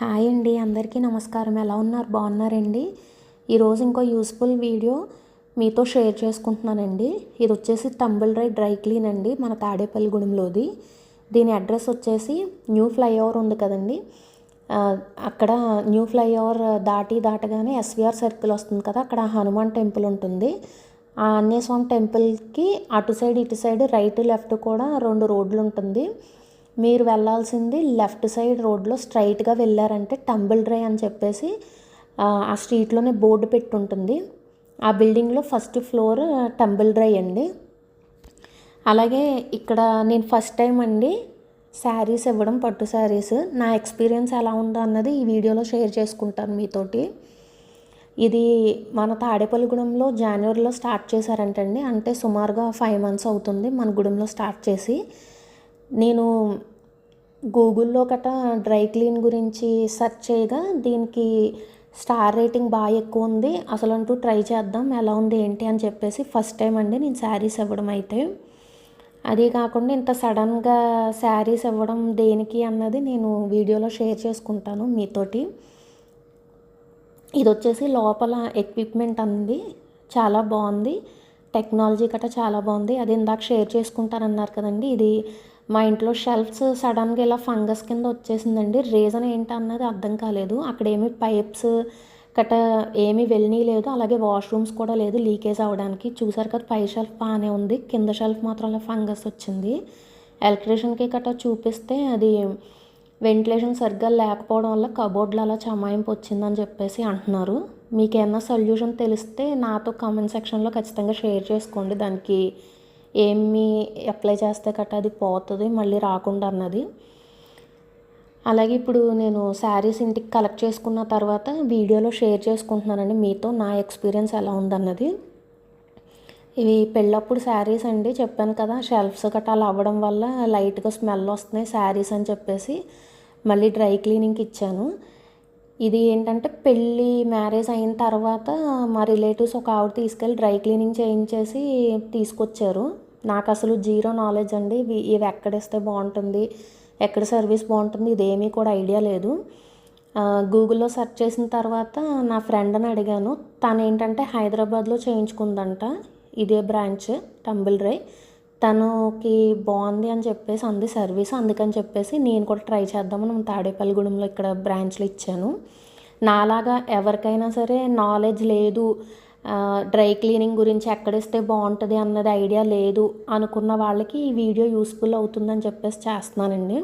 Hi అండి, అందరికీ నమస్కారం. ఎలా ఉన్నారు? బాగున్నారండి? ఈరోజు ఇంకో యూస్ఫుల్ వీడియో మీతో షేర్ చేసుకుంటున్నానండి. ఇది వచ్చేసి టంబుల్ డ్రై క్లీన్ అండి, మన తాడేపల్లిగూడెంలోది. దీని అడ్రస్ వచ్చేసి న్యూ ఫ్లైఓవర్ ఉంది కదండి, అక్కడ న్యూ ఫ్లైఓవర్ దాటగానే ఎస్విఆర్ సర్కిల్ వస్తుంది కదా, అక్కడ హనుమాన్ టెంపుల్ ఉంటుంది. ఆ ఆంజనేయ స్వామి టెంపుల్కి అటు సైడ్ ఇటు సైడ్ రైట్ లెఫ్ట్ కూడా 2 రోడ్లు ఉంటుంది. మీరు వెళ్ళాల్సింది లెఫ్ట్ సైడ్ రోడ్లో స్ట్రైట్గా వెళ్ళారంటే టంబుల్ డ్రై అని చెప్పేసి ఆ స్ట్రీట్లోనే బోర్డు పెట్టి ఉంటుంది. ఆ బిల్డింగ్లో ఫస్ట్ ఫ్లోర్ టంబుల్ డ్రై అండి. అలాగే ఇక్కడ నేను ఫస్ట్ టైం అండి శారీస్ ఇవ్వడం, పట్టు శారీస్. నా ఎక్స్పీరియన్స్ ఎలా ఉందో అన్నది ఈ వీడియోలో షేర్ చేసుకుంటాను మీతోటి. ఇది మన తాడేపల్లిగూడెంలో జనవరిలో స్టార్ట్ చేశారంటండి. అంటే సుమారుగా 5 months అవుతుంది మన గూడెంలో స్టార్ట్ చేసి. నేను గూగుల్లో డ్రై క్లీన్ గురించి సెర్చ్ చేయగా దీనికి స్టార్ రేటింగ్ బాగా ఎక్కువ ఉంది. అసలు ట్రై చేద్దాం ఎలా ఉంది ఏంటి అని చెప్పేసి ఫస్ట్ టైం అండి నేను శారీస్ ఇవ్వడం. అయితే అది కాకుండా ఇంత సడన్గా శారీస్ ఇవ్వడం దేనికి అన్నది నేను వీడియోలో షేర్ చేసుకుంటాను మీతోటి. ఇది వచ్చేసి లోపల ఎక్విప్మెంట్ అంది చాలా బాగుంది, టెక్నాలజీ చాలా బాగుంది. అది ఇందాక షేర్ చేసుకుంటారన్నారు కదండి, ఇది మా ఇంట్లో షెల్ఫ్స్ సడన్గా ఇలా ఫంగస్ కింద వచ్చేసిందండి. రీజన్ ఏంటన్నది అర్థం కాలేదు. అక్కడ ఏమీ పైప్స్ ఏమీ వెళ్ళనీయలేదు, అలాగే వాష్రూమ్స్ కూడా లేదు లీకేజ్ అవ్వడానికి. చూసారు కదా, పై షెల్ఫ్ బాగానే ఉంది, కింద షెల్ఫ్ మాత్రం ఫంగస్ వచ్చింది. ఎలక్ట్రీషియన్కి చూపిస్తే అది వెంటిలేషన్ సరిగ్గా లేకపోవడం వల్ల కబోర్డ్లో అలా చమాయింపు వచ్చిందని చెప్పేసి అంటున్నారు. మీకు ఏమన్నా సొల్యూషన్ తెలిస్తే నాతో కామెంట్ సెక్షన్లో ఖచ్చితంగా షేర్ చేసుకోండి. దానికి ఏమి అప్లై చేస్తే అది పోతుంది మళ్ళీ రాకుండా అన్నది. అలాగే ఇప్పుడు నేను శారీస్ ఇంటికి కలెక్ట్ చేసుకున్న తర్వాత వీడియోలో షేర్ చేసుకుంటున్నానండి మీతో నా ఎక్స్పీరియన్స్ ఎలా ఉందన్నది. ఇవి పెళ్ళప్పుడు శారీస్ అండి, చెప్పాను కదా షెల్ఫ్స్ అలా అవ్వడం వల్ల లైట్గా స్మెల్ వస్తున్నాయి శారీస్ అని చెప్పేసి మళ్ళీ డ్రై క్లీనింగ్కి ఇచ్చాను. ఇది ఏంటంటే మ్యారేజ్ అయిన తర్వాత మా రిలేటివ్స్ ఒక ఆవిడ తీసుకెళ్ళి డ్రై క్లీనింగ్ చేయించేసి తీసుకొచ్చారు. నాకు అసలు జీరో నాలెడ్జ్ అండి. ఇవి ఎక్కడ ఇస్తే బాగుంటుంది, ఎక్కడ సర్వీస్ బాగుంటుంది, ఇదేమీ కూడా ఐడియా లేదు. గూగుల్లో సెర్చ్ చేసిన తర్వాత నా ఫ్రెండ్ని అడిగాను. తను ఏంటంటే హైదరాబాద్లో చేయించుకుందంట, ఇదే బ్రాంచ్ టంబుల్ డ్రై. తనకి బాగుంది అని చెప్పేసి అంది సర్వీస్. అందుకని చెప్పేసి నేను కూడా ట్రై చేద్దామని తాడేపల్లిగూడెంలో ఇక్కడ బ్రాంచ్లో ఇచ్చాను. నాలాగా ఎవరికైనా సరే నాలెడ్జ్ లేదు, డ్రై క్లీనింగ్ గురించి ఎక్కడిస్తే బాగుంటుంది అన్నది ఐడియా లేదు అనుకున్న వాళ్ళకి ఈ వీడియో యూస్ఫుల్ అవుతుందని చెప్పేసి చేస్తున్నానండి.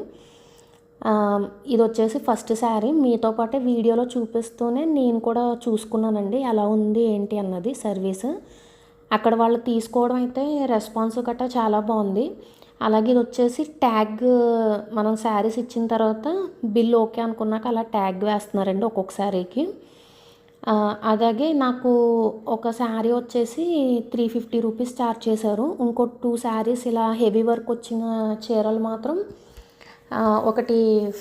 ఇది వచ్చేసి ఫస్ట్ శారీ. మీతో పాటే వీడియోలో చూపిస్తూనే నేను కూడా చూసుకున్నానండి ఎలా ఉంది ఏంటి అన్నది సర్వీస్. అక్కడ వాళ్ళు తీసుకోవడం అయితే రెస్పాన్స్ చాలా బాగుంది. అలాగే ఇది వచ్చేసి ట్యాగ్, మనం శారీస్ ఇచ్చిన తర్వాత బిల్ ఓకే అనుకున్నాక అలా ట్యాగ్ వేస్తున్నారండి ఒక్కొక్క శారీకి. అలాగే నాకు ఒక శారీ వచ్చేసి 350 రూపీస్ ఛార్జ్ చేశారు. ఇంకో 2 శారీస్ ఇలా హెవీ వర్క్ వచ్చిన చీరలు మాత్రం ఒకటి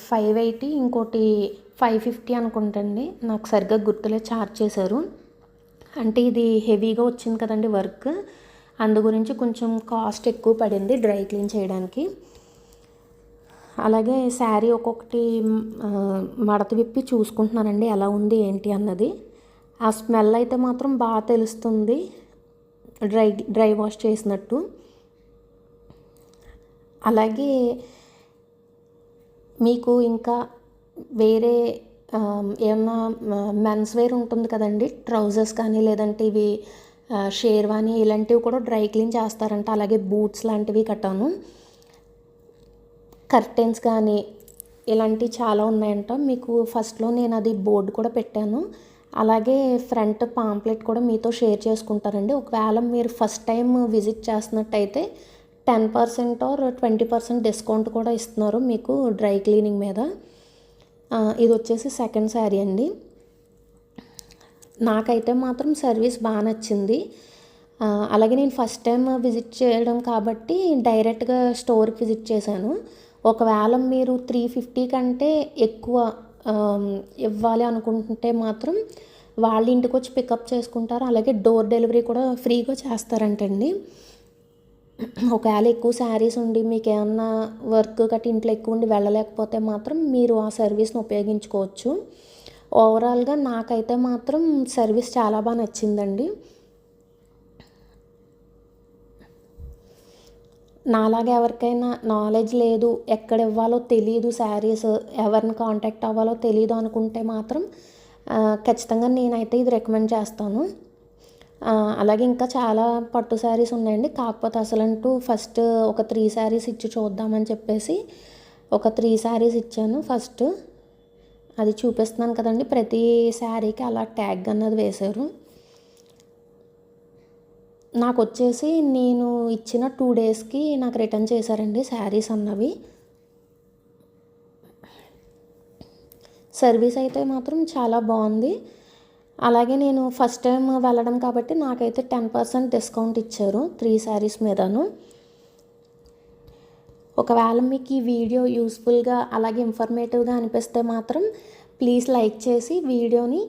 580, ఇంకోటి 550 అనుకుంటండి, నాకు సరిగ్గా గుర్తులే ఛార్జ్ చేశారు. అంటే ఇది హెవీగా వచ్చింది కదండి వర్క్, అందు గురించి కొంచెం కాస్ట్ ఎక్కువ పడింది డ్రై క్లీన్ చేయడానికి. అలాగే శారీ ఒక్కొక్కటి మడత విప్పి చూసుకుంటున్నానండి ఎలా ఉంది ఏంటి అన్నది. ఆ స్మెల్ అయితే మాత్రం బాగా తెలుస్తుంది డ్రై వాష్ చేసినట్టు. అలాగే మీకు ఇంకా వేరే ఏమన్నా మెన్స్ వేర్ ఉంటుంది కదండి, ట్రౌజర్స్ కానీ లేదంటే ఇవి షేర్వానీ ఇలాంటివి కూడా డ్రై క్లీన్ చేస్తారంట. అలాగే బూట్స్ లాంటివి కర్టెన్స్ కానీ ఇలాంటివి చాలా ఉన్నాయంట. మీకు ఫస్ట్లో నేను అది బోర్డు కూడా పెట్టాను. అలాగే ఫ్రంట్ పాంప్లెట్ కూడా మీతో షేర్ చేసుకుంటారండి. ఒకవేళ మీరు ఫస్ట్ టైం విజిట్ చేస్తున్నట్టయితే 10% or 20% డిస్కౌంట్ కూడా ఇస్తున్నారు మీకు డ్రై క్లీనింగ్ మీద. ఇది వచ్చేసి సెకండ్ శారీ అండి. నాకైతే మాత్రం సర్వీస్ బాగా నచ్చింది. అలాగే నేను ఫస్ట్ టైం విజిట్ చేయడం కాబట్టి డైరెక్ట్గా స్టోర్కి విజిట్ చేశాను. ఒకవేళ మీరు 350 కంటే ఎక్కువ ఇవ్వాలి అనుకుంటే మాత్రం వాళ్ళ ఇంటికి వచ్చి పికప్ చేసుకుంటారు. అలాగే డోర్ డెలివరీ కూడా ఫ్రీగా చేస్తారంటండి. ఒకవేళ ఎక్కువ శారీస్ ఉండి మీకు ఏమన్నా వర్క్ గట్టి ఇంట్లో ఎక్కువ ఉండి వెళ్ళలేకపోతే మాత్రం మీరు ఆ సర్వీస్ని ఉపయోగించుకోవచ్చు. ఓవరాల్గా నాకైతే మాత్రం సర్వీస్ చాలా బాగా నచ్చిందండి. నాలాగా ఎవరికైనా నాలెడ్జ్ లేదు, ఎక్కడ ఇవ్వాలో తెలీదు, శారీస్ ఎవరిని కాంటాక్ట్ అవ్వాలో తెలీదు అనుకుంటే మాత్రం ఖచ్చితంగా నేనైతే ఇది రికమెండ్ చేస్తాను. అలాగే ఇంకా చాలా పట్టు శారీస్ ఉన్నాయండి. కాకపోతే అసలంటూ ఫస్ట్ ఒక 3 శారీస్ ఇచ్చి చూద్దామని చెప్పేసి ఒక 3 శారీస్ ఇచ్చాను ఫస్ట్. అది చూపిస్తున్నాను కదండి, ప్రతి శారీకి అలా ట్యాగ్ అన్నది వేశారు. నాకు వచ్చేసి నేను ఇచ్చిన 2 డేస్కి నాకు రిటర్న్ చేశారండి శారీస్ అన్నవి. సర్వీస్ అయితే మాత్రం చాలా బాగుంది. అలాగే నేను ఫస్ట్ టైం వెళ్ళడం కాబట్టి నాకైతే 10% డిస్కౌంట్ ఇచ్చారు 3 శారీస్ మీదను. ఒకవేళ మీకు ఈ వీడియో యూస్ఫుల్గా అలాగే ఇన్ఫర్మేటివ్గా అనిపిస్తే మాత్రం ప్లీజ్ లైక్ చేసి వీడియోని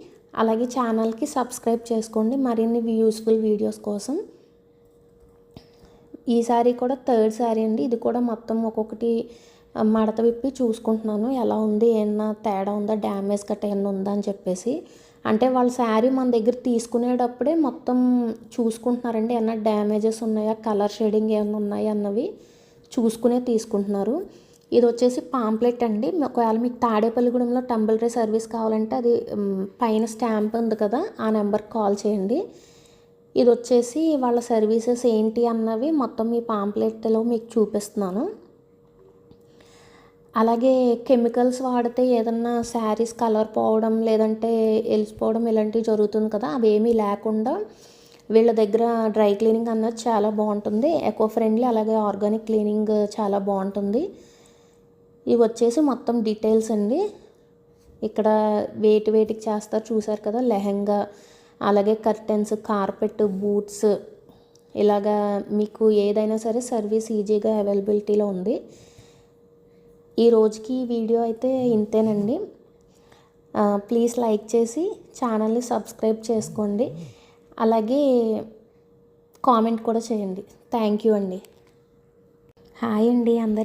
అలాగే ఛానల్కి సబ్స్క్రైబ్ చేసుకోండి మరిన్ని యూస్ఫుల్ వీడియోస్ కోసం. ఈ శారీ కూడా 3rd శారీ అండి. ఇది కూడా మొత్తం ఒక్కొక్కటి మడత విప్పి చూసుకుంటున్నాను ఎలా ఉంది, ఏమన్నా తేడా ఉందా, డ్యామేజ్ గట్ట ఏమన్నా ఉందా అని చెప్పేసి. అంటే వాళ్ళ శారీ మన దగ్గర తీసుకునేటప్పుడే మొత్తం చూసుకుంటున్నారండి, ఏమన్నా డ్యామేజెస్ ఉన్నాయా, కలర్ షేడింగ్ ఏమన్నా ఉన్నాయా అన్నవి చూసుకునే తీసుకుంటున్నారు. ఇది వచ్చేసి పాంప్లెట్ అండి. ఒకవేళ మీకు తాడేపల్లిగూడెంలో టంబుల్ సర్వీస్ కావాలంటే అది పైన స్టాంప్ ఉంది కదా, ఆ నెంబర్కి కాల్ చేయండి. ఇది వచ్చేసి వాళ్ళ సర్వీసెస్ ఏంటి అన్నవి మొత్తం ఈ పాంప్లెట్లో మీకు చూపిస్తున్నాను. అలాగే కెమికల్స్ వాడితే ఏదన్నా శారీస్ కలర్ పోవడం లేదంటే ఎలిసిపోవడం ఇలాంటివి జరుగుతుంది కదా, అవేమీ లేకుండా వీళ్ళ దగ్గర డ్రై క్లీనింగ్ అన్నది చాలా బాగుంటుంది. ఎకో ఫ్రెండ్లీ అలాగే ఆర్గానిక్ క్లీనింగ్ చాలా బాగుంటుంది. ఇవి వచ్చేసి మొత్తం డీటెయిల్స్ అండి. ఇక్కడ వేటికి చేస్తారు చూసారు కదా, లెహెంగా అలాగే కర్టెన్స్, కార్పెట్, బూట్స్ ఇలాగా మీకు ఏదైనా సరే సర్వీస్ ఈజీగా అవైలబిలిటీలో ఉంది. ఈ రోజుకి ఈ వీడియో అయితే ఇంతేనండి. ప్లీజ్ లైక్ చేసి ఛానల్ని సబ్స్క్రైబ్ చేసుకోండి, అలాగే కామెంట్ కూడా చేయండి. థ్యాంక్ యూ అండి. హాయ్ అండి అందరికీ.